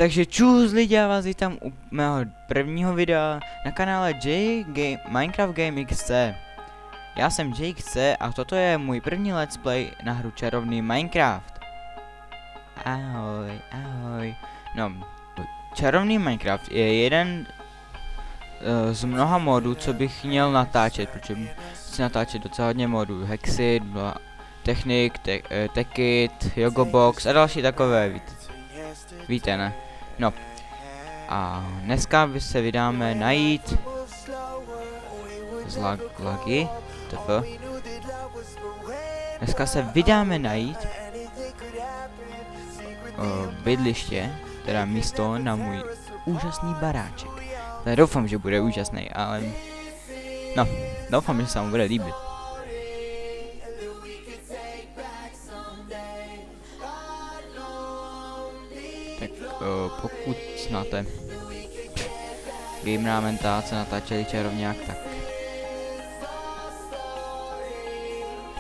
Takže čus lidi, já vás vítám u mého prvního videa na kanále Minecraft Game XC. Já jsem JXC a toto je můj první let's play na hru Čarovný Minecraft. Ahoj, ahoj. No, Čarovný Minecraft je jeden z mnoha modů, co bych měl natáčet, protože chci natáčet docela hodně modů. Hexit, Technik, Tekit, Yogobox a další takové, víte ne? No, a dneska se vydáme najít lagy, dneska se vydáme najít bydliště, teda místo na můj úžasný baráček. Já doufám, že bude úžasný, ale no, doufám, že se mu bude líbit. Tak pokud znáte Gameramenta, natáčeli čarovňák, tak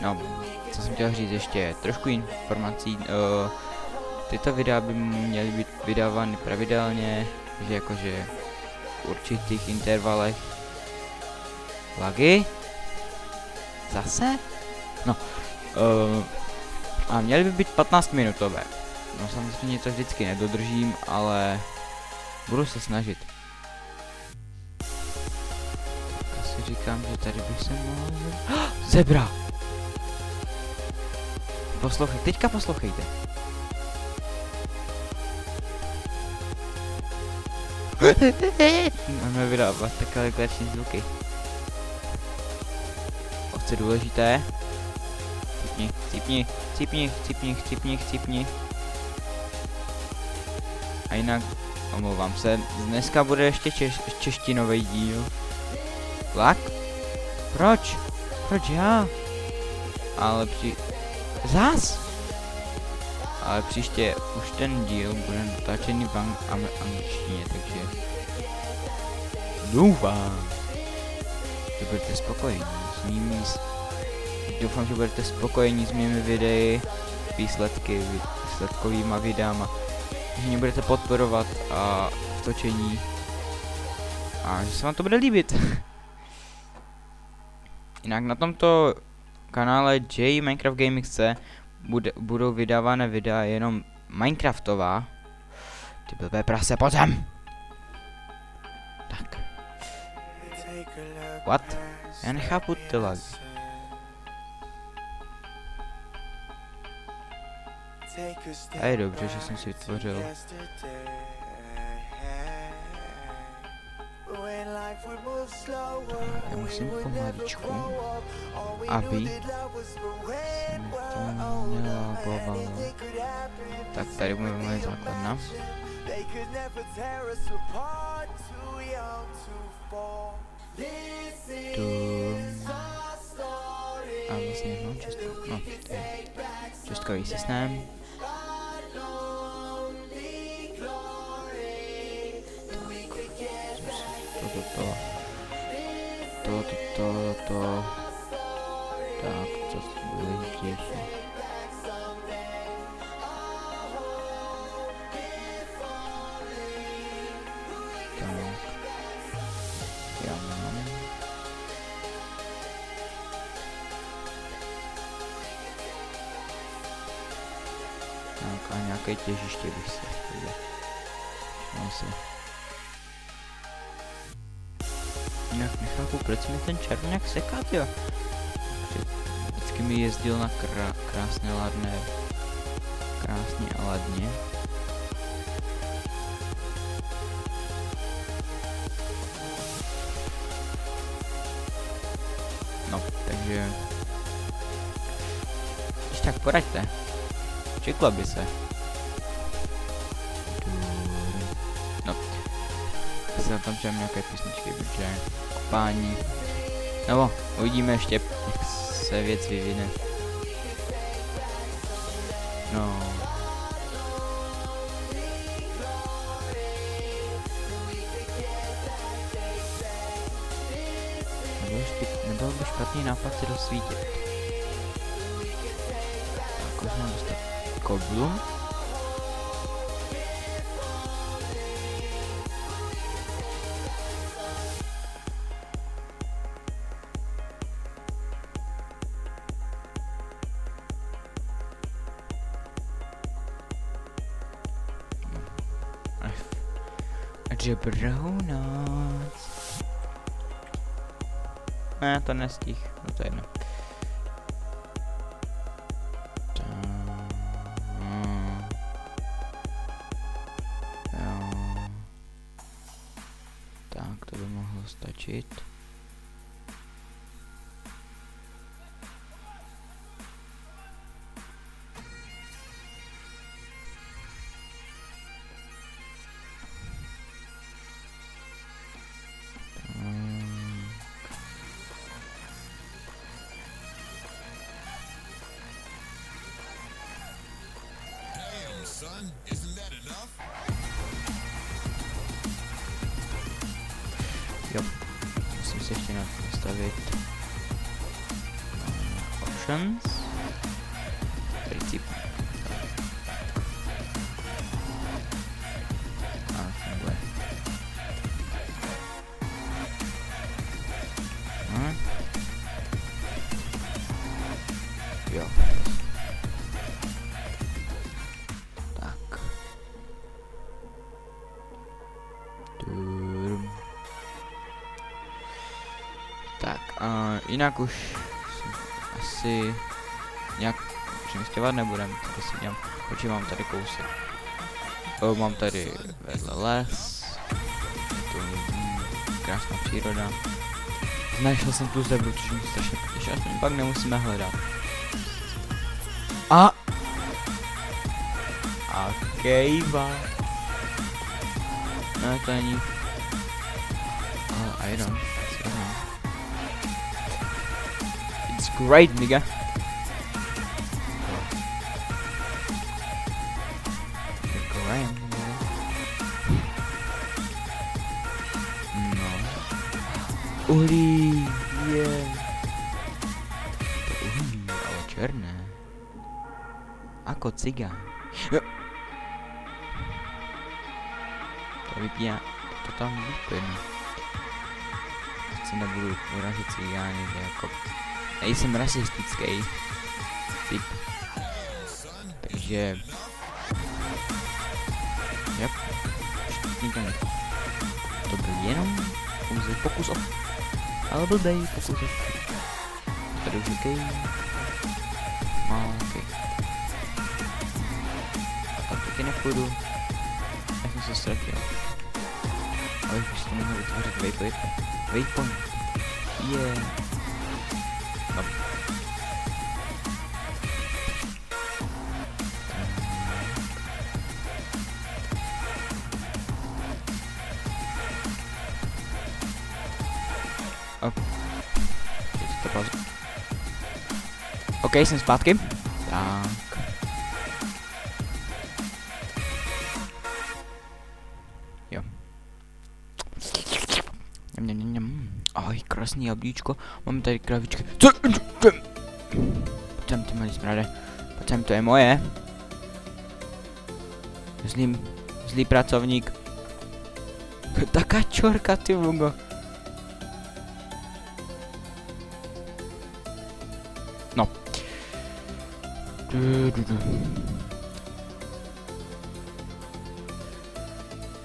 no, co jsem chtěl říct ještě trošku informací. Tyto videa by měly být vydávány pravidelně, že jakože v určitých intervalech. Lagy? Zase? No, a měly by být 15 minutové. No samozřejmě to vždycky nedodržím, ale budu se snažit. Asi říkám, že tady bych se mohl... Zebra! Teďka poslouchejte. Máme vydávat takové legrační zvuky. Ovce důležité. Cipni. A jinak, omlouvám se, dneska bude ještě češtinový díl. Lak? Proč? Proč já? Ale zás? Ale příště už ten díl bude natáčený v angličtině, takže doufám, že budete spokojení s mými doufám, že budete spokojení s mými videi, výsledkovýma videama, že mě budete podporovat a v točení a že se vám to bude líbit. Jinak na tomto kanále Minecraft Game XC budou vydávané videa jenom Minecraftová. Ty blbé prase, pojď sem! Tak. What? Já nechápu ty lagy. A je dobře, že jsem si vytvořil. Já musím pomaličku, aby se mi to nelagovalo. Tak tady bude moje základna. A vlastně no, to je čestkový systém. To. Tak, co bude těžší. Tak. Já mám. Tak a nějaké těžiště bych se chtěl. Asi. Jinak nechápu, proč mi ten čarovňák sekat, jo? Vždycky mi jezdil na krásné ladné. Krásně a ladně. No, takže... Když tak poraďte. Čeklo by se. No. Já tam třeba nějaké písničky, protože kopání. Nebo uvidíme ještě, jak se věc vyvine. No. Nebyl by špatný nápad se rozsvítit. Tak, už mám dostat koblu. Dobrou noc. Ne, to nestih, no to je jedno. Tak, to by mohlo stačit. Son, isn't that enough? Jo, musím se ještě nastavit options. Princip. A funguje. Jo. Tak. Tak, jinak už asi nějak přemysťovat nebudem, tady si dělám, protože mám tady kousek. Mám tady vedle les, tu krásná příroda. Našel jsem tu zebru, což mi strašně potěšilo, aspoň pak nemusíme hledat. A kejva. No to není. Iron. It's great, nigga. No. Uhlí, yeah. To uhlí, ale černé. Ako cigán. To vypíná, to tam vypíná. Si nebudu urážet cigány, jako nejsem rasistický typ. Takže yep. To byl jenom pouze pokus o, ale blbej pokus o. Tady už okej. Okay. A tam taky nepůjdu. Já jsem se ztratil. Ale už to mohl vytvořit waypoint. Yeah. No. OK, jsem zpátky. Tak. Jo. Aj, krásný jablíčko. Máme tady kravičky. Pojď ty malý smrade. Pojď to je moje. Zlý pracovník. Taká čorka, ty vogo. No.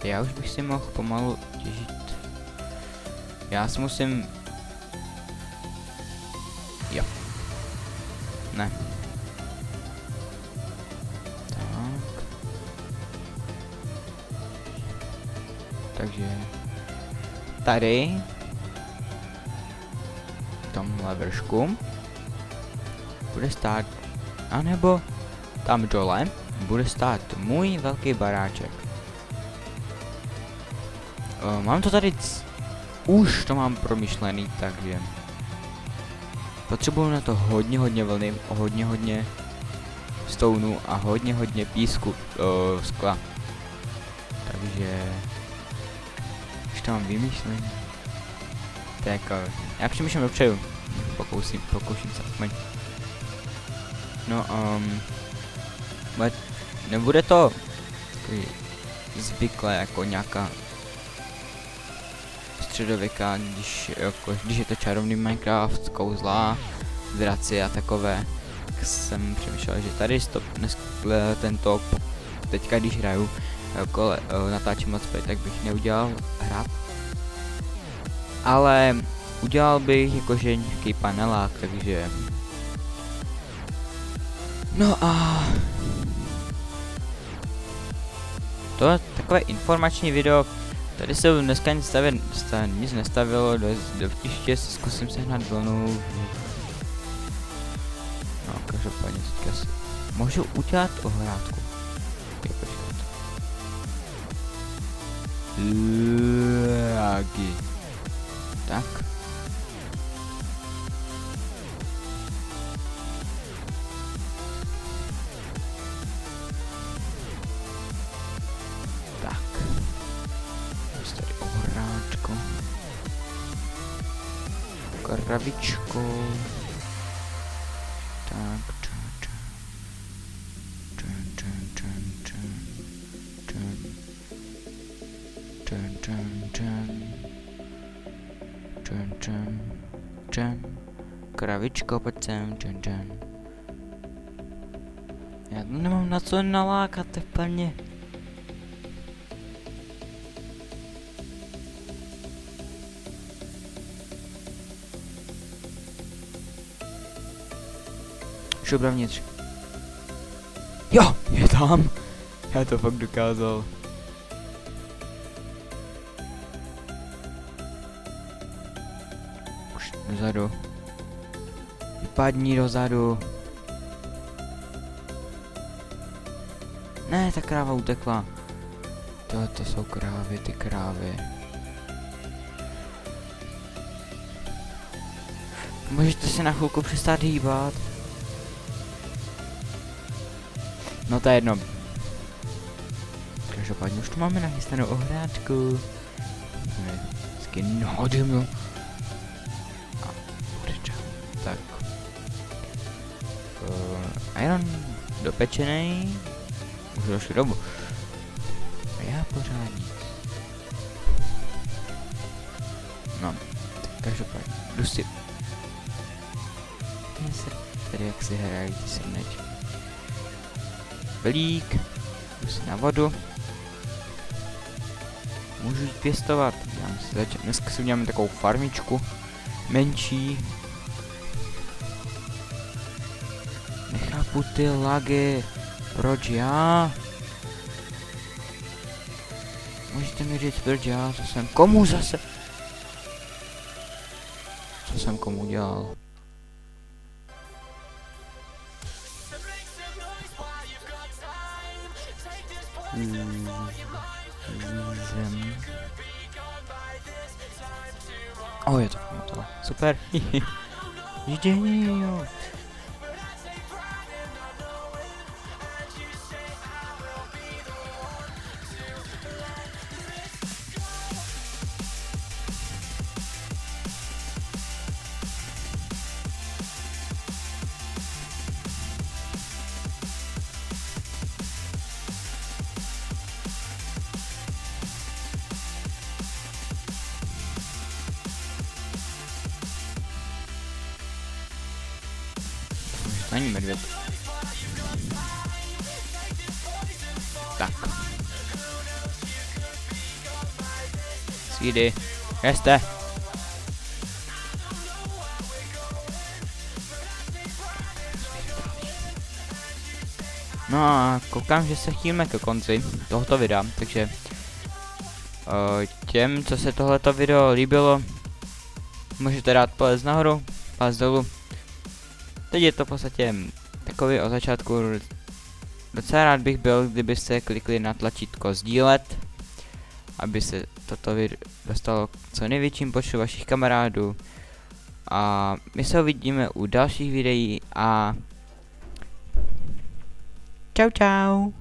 Já už bych si mohl pomalu těžit. Já si musím... Jo. Ne. Tak. Takže... Tady... V tomhle vršku... Bude stát... A nebo... Tam dole... Bude stát můj velký baráček. Mám to tady... Už to mám promyšlený, takže... Potřebuju na to hodně vlny, hodně stounu a hodně písku, skla. Takže... Už to mám vymýšlený. Tak, já přemýšlím dopředu. Pokouším se aspoň. No, nebude to zvykle jako nějaká středověká, když je to čarovný Minecraft, kouzla, draci a takové, tak jsem přemýšlel, že tady tento, teďka když hraju, jako natáčím let's play, tak bych neudělal hrát. Ale udělal bych jakože nějaký panelák, takže... No a... To je takové informační video. Tady se dneska nic nestavilo, do příště si zkusím sehnat vlnu. No, každopádně teďka si můžu udělat ohrádku. Tak. Tak. Tady ohrádko. Kravičko. Tak. Kravičko, pojď sem, Já to nemám na co nalákat, to je plně. Šup dovnitř. Jo, je tam. Já to fakt dokázal. Už dozadu. Vypadni dozadu. Ne, ta kráva utekla. To jsou krávy, ty krávy. Můžete se na chvilku přestat hýbat. No to je jedno. Každopádně už tu máme nachystanou ohrádku. Hezky hodím. A bude čau. Tak. Iron dopečený. Už došli dobu. A já pořád nic. No, tak každopádně. Jdu si. Tady jak si hrají ty srnečky. Velík. Jdu si na vodu. Můžu jít pěstovat. Dneska si uděláme takovou farmičku. Menší. Nechápu ty lagy. Proč já? Můžete mi říct, proč já? Co jsem komu zase? Co jsem komu dělal? Je to to. Super. Jo. Není medvěd. Tak. Svídy. Jeste. No a koukám, že se chýlíme ke konci tohoto videa, takže těm, co se tohleto video líbilo, můžete dát palec nahoru, palec dolů. Teď je to v podstatě takový od začátku. Docela rád bych byl, kdybyste klikli na tlačítko sdílet, aby se toto video dostalo k co největším počtu vašich kamarádů. A my se uvidíme u dalších videí a čau čau.